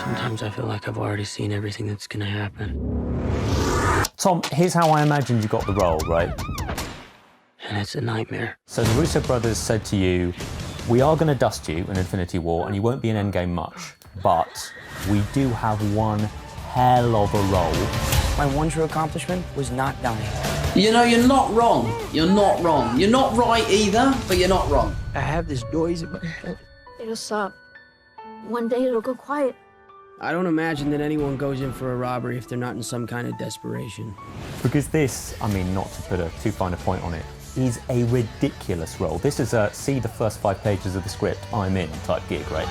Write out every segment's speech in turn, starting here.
Sometimes I feel like I've already seen everything that's gonna happen. Tom, here's how I imagined you got the role, right? And it's a nightmare. So the Russo brothers said to you, we are going to dust you in Infinity War and you won't be in Endgame much, but we do have one hell of a role. My one true accomplishment was not dying. You know, you're not wrong. You're not wrong. You're not right either, but you're not wrong. I have this noise in my head. It'll stop. One day it'll go quiet. I don't imagine that anyone goes in for a robbery if they're not in some kind of desperation. Because this, I mean, not to put a too fine a point on it, is a ridiculous role. This is a see the first 5 pages of the script, I'm in type gig, right?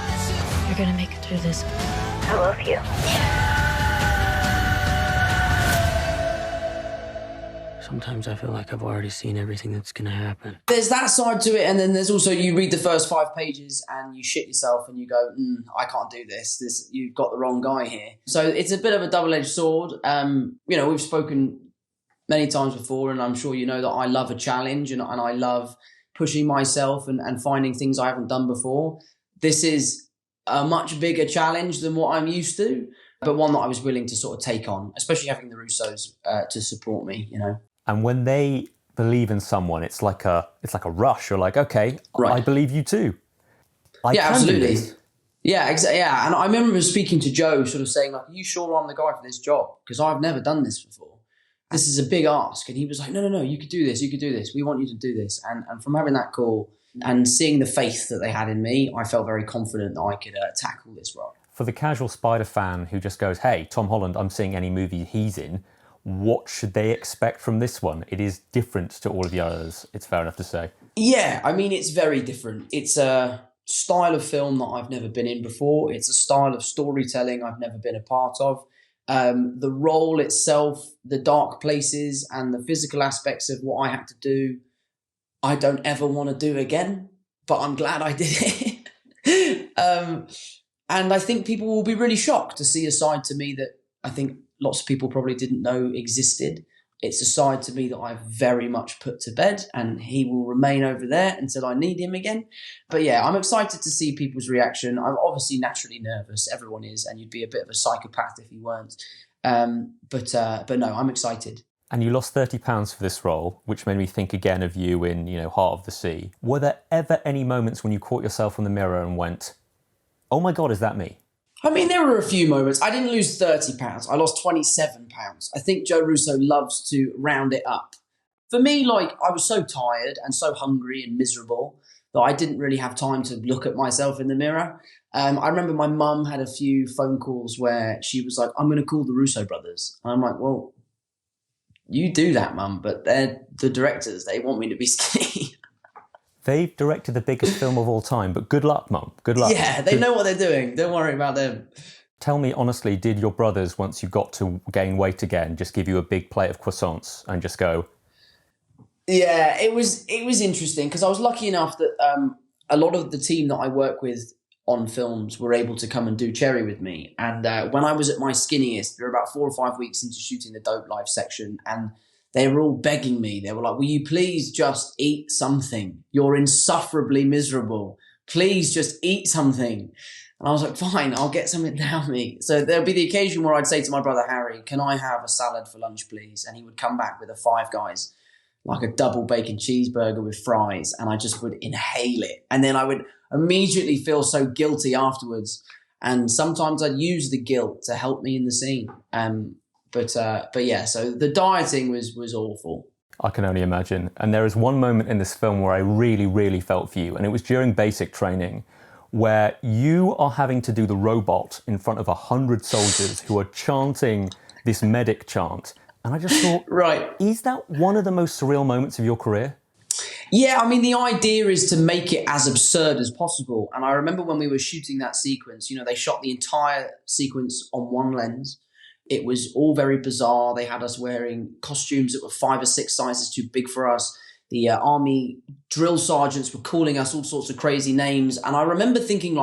You're gonna make it through this. I love you. Sometimes I feel like I've already seen everything that's gonna happen. There's that side to it, and then there's also you read the first 5 pages and you shit yourself and you go, I can't do this. You've got the wrong guy here. So it's a bit of a double-edged sword. You know, we've spoken many times before, and I'm sure you know that I love a challenge and I love pushing myself and finding things I haven't done before. This is a much bigger challenge than what I'm used to, but one that I was willing to sort of take on, especially having the Russos to support me, you know. And when they believe in someone, it's like a rush. You're like, okay, right. I believe you too. Yeah, absolutely. Yeah, exactly. Yeah, and I remember speaking to Joe, sort of saying, like, "Are you sure I'm the guy for this job? Because I've never done this before. This is a big ask." And he was like, no, you could do this. You could do this. We want you to do this. And from having that call and seeing the faith that they had in me, I felt very confident that I could tackle this role. For the casual Spider fan who just goes, hey, Tom Holland, I'm seeing any movie he's in, what should they expect from this one? It is different to all of the others, it's fair enough to say. Yeah, I mean, it's very different. It's a style of film that I've never been in before. It's a style of storytelling I've never been a part of. The role itself, the dark places and the physical aspects of what I had to do, I don't ever want to do again, but I'm glad I did it. And I think people will be really shocked to see a side to me that I think lots of people probably didn't know existed. It's a side to me that I've very much put to bed, and he will remain over there until I need him again. But yeah, I'm excited to see people's reaction. I'm obviously naturally nervous. Everyone is, and you'd be a bit of a psychopath if you weren't. But no, I'm excited. And you lost £30 for this role, which made me think again of you in, Heart of the Sea. Were there ever any moments when you caught yourself in the mirror and went, oh my God, is that me? I mean, there were a few moments. I didn't lose £30. I lost £27. I think Joe Russo loves to round it up. For me, I was so tired and so hungry and miserable that I didn't really have time to look at myself in the mirror. I remember my mum had a few phone calls where she was like, I'm going to call the Russo brothers. And I'm like, well, you do that, Mum, but they're the directors. They want me to be skinny. They've directed the biggest film of all time, but good luck, Mum. Good luck. Yeah, they know what they're doing. Don't worry about them. Tell me honestly, did your brothers, once you got to gain weight again, just give you a big plate of croissants and just go? Yeah, it was interesting because I was lucky enough that a lot of the team that I work with on films were able to come and do Cherry with me. And when I was at my skinniest, we were about 4 or 5 weeks into shooting the Dope Life section, and they were all begging me. They were like, will you please just eat something? You're insufferably miserable. Please just eat something. And I was like, fine, I'll get something down me. So there'll be the occasion where I'd say to my brother, Harry, can I have a salad for lunch, please? And he would come back with a Five Guys, like a double bacon cheeseburger with fries. And I just would inhale it. And then I would immediately feel so guilty afterwards. And sometimes I'd use the guilt to help me in the scene. But yeah, so the dieting was awful. I can only imagine. And there is one moment in this film where I really, really felt for you. And it was during basic training where you are having to do the robot in front of 100 soldiers who are chanting this medic chant. And I just thought, right, is that one of the most surreal moments of your career? Yeah, I mean, the idea is to make it as absurd as possible. And I remember when we were shooting that sequence, they shot the entire sequence on one lens. It was all very bizarre. They had us wearing costumes that were 5 or 6 sizes too big for us. The army drill sergeants were calling us all sorts of crazy names. And I remember thinking,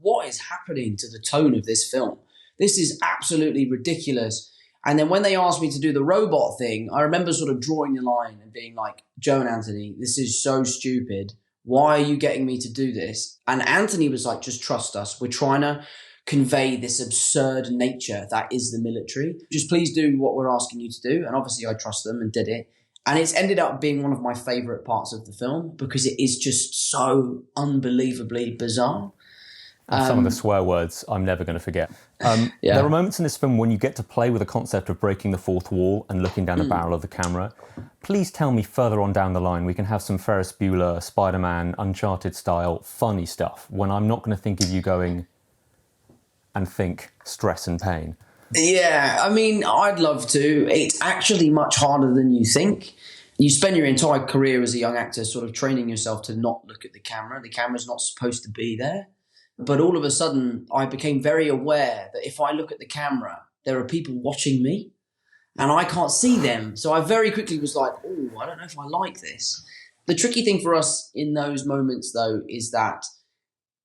what is happening to the tone of this film? This is absolutely ridiculous. And then when they asked me to do the robot thing, I remember sort of drawing the line and being like, Joe and Anthony, this is so stupid. Why are you getting me to do this? And Anthony was like, just trust us. We're trying to convey this absurd nature that is the military. Just please do what we're asking you to do. And obviously I trust them and did it. And it's ended up being one of my favourite parts of the film because it is just so unbelievably bizarre. And some of the swear words I'm never going to forget. There are moments in this film when you get to play with the concept of breaking the fourth wall and looking down the barrel of the camera. Please tell me further on down the line we can have some Ferris Bueller, Spider-Man, Uncharted style funny stuff when I'm not going to think of you going and think stress and pain. Yeah, I mean, I'd love to. It's actually much harder than you think. You spend your entire career as a young actor sort of training yourself to not look at the camera. The camera's not supposed to be there. But all of a sudden, I became very aware that if I look at the camera, there are people watching me and I can't see them. So I very quickly was like, oh, I don't know if I like this. The tricky thing for us in those moments, though, is that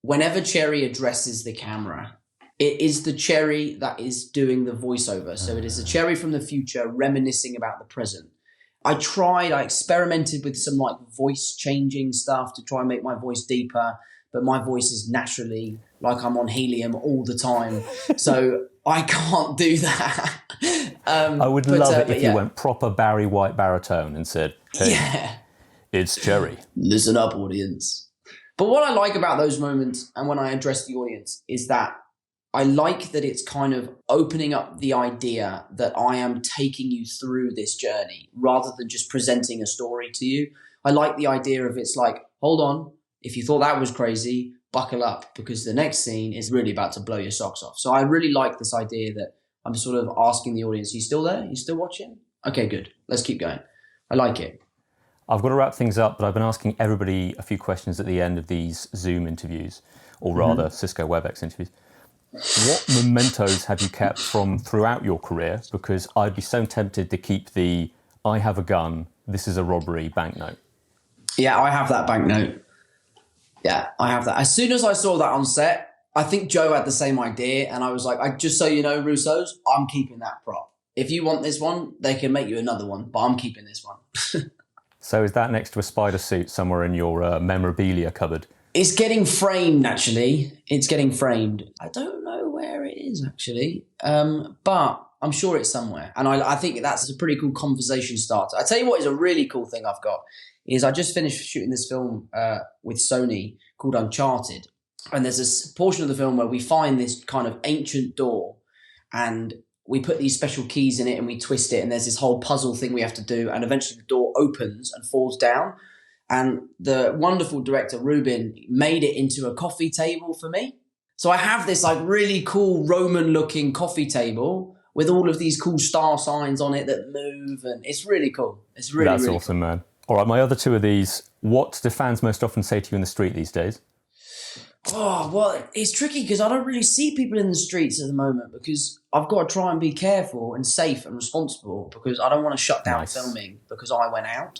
whenever Cherry addresses the camera, it is the Cherry that is doing the voiceover. So it is a Cherry from the future reminiscing about the present. I experimented with some like voice changing stuff to try and make my voice deeper. But my voice is naturally like I'm on helium all the time. So I can't do that. I would love it if you went proper Barry White baritone and said, hey, it's Cherry. Listen up, audience. But what I like about those moments and when I address the audience is that I like that it's kind of opening up the idea that I am taking you through this journey rather than just presenting a story to you. I like the idea of it's like, hold on. If you thought that was crazy, buckle up because the next scene is really about to blow your socks off. So I really like this idea that I'm sort of asking the audience, are you still there? You still watching? Okay, good. Let's keep going. I like it. I've got to wrap things up, but I've been asking everybody a few questions at the end of these Zoom interviews, or rather Cisco WebEx interviews. What mementos have you kept from throughout your career? Because I'd be so tempted to keep the I have a gun, this is a robbery banknote. Yeah, I have that banknote. Yeah, I have that. As soon as I saw that on set, I think Joe had the same idea. And I was like, just so you know, Russos, I'm keeping that prop. If you want this one, they can make you another one, but I'm keeping this one. So is that next to a spider suit somewhere in your memorabilia cupboard? It's getting framed, actually. It's getting framed. I don't know where it is, actually. But I'm sure it's somewhere. And I think that's a pretty cool conversation starter. I tell you what is a really cool thing I've got. Is I just finished shooting this film with Sony called Uncharted. And there's this portion of the film where we find this kind of ancient door and we put these special keys in it and we twist it and there's this whole puzzle thing we have to do and eventually the door opens and falls down. And the wonderful director, Ruben, made it into a coffee table for me. So I have this like really cool Roman-looking coffee table with all of these cool star signs on it that move and it's really cool. It's really, That's really awesome, cool. Man. All right, my other two of these. What do fans most often say to you in the street these days? Oh, well, it's tricky because I don't really see people in the streets at the moment because I've got to try and be careful and safe and responsible because I don't want to shut down filming because I went out.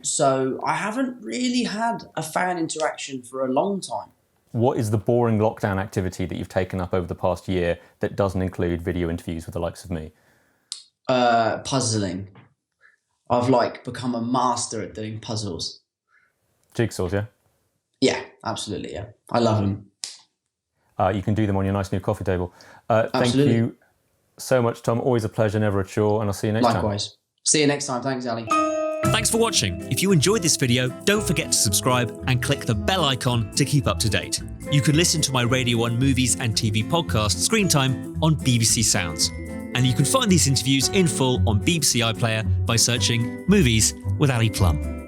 So I haven't really had a fan interaction for a long time. What is the boring lockdown activity that you've taken up over the past year that doesn't include video interviews with the likes of me? Puzzling. I've become a master at doing puzzles. Jigsaws, yeah? Yeah, absolutely, yeah. I love them. You can do them on your nice new coffee table. Thank you so much, Tom. Always a pleasure, never a chore, and I'll see you next time. Likewise. See you next time. Thanks, Ali. Thanks for watching. If you enjoyed this video, don't forget to subscribe and click the bell icon to keep up to date. You can listen to my Radio 1 movies and TV podcast, Screen Time, on BBC Sounds. And you can find these interviews in full on BBC iPlayer by searching Movies with Ali Plumb.